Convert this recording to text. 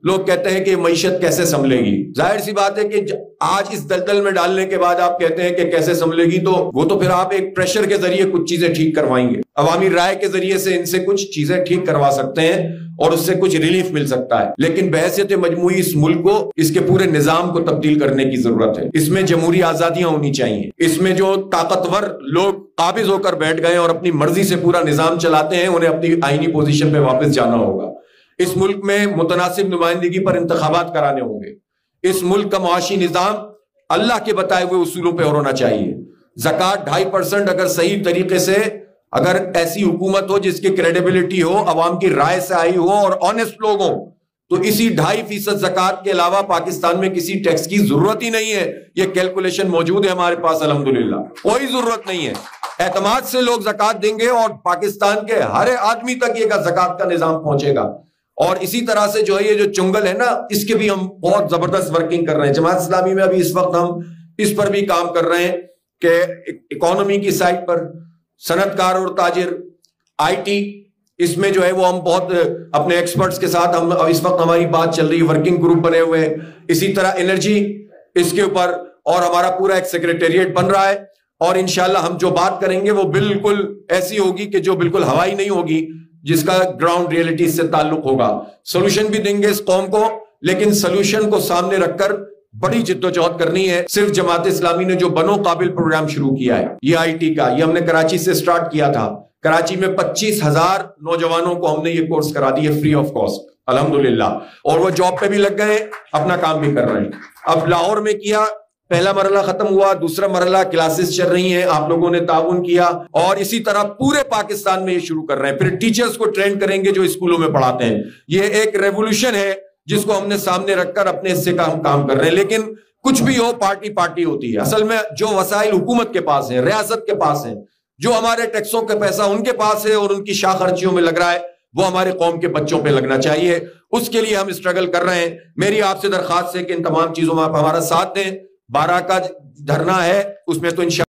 لوگ کہتے ہیں کہ معیشت کیسے سنبھلے گی. ظاہر سی بات ہے کہ آج اس دلدل میں ڈالنے کے بعد آپ کہتے ہیں کہ کیسے سنبھلے گی, تو وہ تو پھر آپ ایک پریشر کے ذریعے کچھ چیزیں ٹھیک کروائیں گے, عوامی رائے کے ذریعے سے ان سے کچھ چیزیں ٹھیک کروا سکتے ہیں اور اس سے کچھ ریلیف مل سکتا ہے. لیکن بحیثیت مجموعی اس ملک کو, اس کے پورے نظام کو تبدیل کرنے کی ضرورت ہے. اس میں جمہوری آزادیاں ہونی چاہیے. اس میں جو طاقتور لوگ قابض ہو کر بیٹھ گئے اور اپنی مرضی سے پورا نظام چلاتے ہیں, انہیں اپنی آئینی پوزیشن پہ واپس جانا ہوگا. اس ملک میں متناسب نمائندگی پر انتخابات کرانے ہوں گے. اس ملک کا معاشی نظام اللہ کے بتائے ہوئے اصولوں پہ ہونا چاہیے. زکوٰۃ 2.5% اگر صحیح طریقے سے, اگر ایسی حکومت ہو جس کی کریڈیبلٹی ہو, عوام کی رائے سے آئی ہو اور آنےسٹ لوگ ہوں, تو اسی 2.5% زکوٰۃ کے علاوہ پاکستان میں کسی ٹیکس کی ضرورت ہی نہیں ہے. یہ کیلکولیشن موجود ہے ہمارے پاس الحمدللہ, کوئی ضرورت نہیں ہے. اعتماد سے لوگ زکوٰۃ دیں گے اور پاکستان کے ہر آدمی تک یہ زکوٰۃ کا نظام پہنچے گا. اور اسی طرح سے جو ہے یہ جو چنگل ہے نا, اس کے بھی ہم بہت زبردست ورکنگ کر رہے ہیں. جماعت اسلامی میں ابھی اس وقت ہم اس پر بھی کام کر رہے ہیں کہ اکانومی کی سائٹ پر صنعت کار اور تاجر, آئی ٹی, اس میں جو ہے وہ ہم بہت اپنے ایکسپرٹس کے ساتھ ہم اس وقت ہماری بات چل رہی ہے, ورکنگ گروپ بنے ہوئے ہیں. اسی طرح انرجی اس کے اوپر, اور ہمارا پورا ایک سیکریٹریٹ بن رہا ہے. اور انشاءاللہ ہم جو بات کریں گے وہ بالکل ایسی ہوگی کہ جو بالکل ہوائی نہیں ہوگی, جس کا گراؤنڈ ریئلٹی سے تعلق ہوگا. سولوشن بھی دیں گے اس قوم کو, لیکن سولوشن کو سامنے رکھ کر بڑی جد و جہد کرنی ہے. صرف جماعت اسلامی نے جو بنو قابل پروگرام شروع کیا ہے, یہ آئی ٹی کا, یہ ہم نے کراچی سے سٹارٹ کیا تھا. کراچی میں 25,000 نوجوانوں کو ہم نے یہ کورس کرا دی ہے فری آف کاسٹ الحمدللہ, اور وہ جاب پہ بھی لگ گئے, اپنا کام بھی کر رہے ہیں. اب لاہور میں کیا, پہلا مرحلہ ختم ہوا, دوسرا مرحلہ کلاسز چل رہی ہیں, آپ لوگوں نے تعاون کیا, اور اسی طرح پورے پاکستان میں یہ شروع کر رہے ہیں. پھر ٹیچرز کو ٹرین کریں گے جو اسکولوں میں پڑھاتے ہیں. یہ ایک ریولوشن ہے جس کو ہم نے سامنے رکھ کر اپنے حصے کا ہم کام کر رہے ہیں. لیکن کچھ بھی ہو, پارٹی ہوتی ہے. اصل میں جو وسائل حکومت کے پاس ہیں, ریاست کے پاس ہیں, جو ہمارے ٹیکسوں کے پیسہ ان کے پاس ہے اور ان کی شاہ خرچیوں میں لگ رہا ہے, وہ ہمارے قوم کے بچوں پہ لگنا چاہیے. اس کے لیے ہم اسٹرگل کر رہے ہیں. میری آپ سے درخواست ہے کہ ان تمام چیزوں میں آپ ہمارا ساتھ دیں. 12 کا دھرنا ہے, اس میں تو انشاءاللہ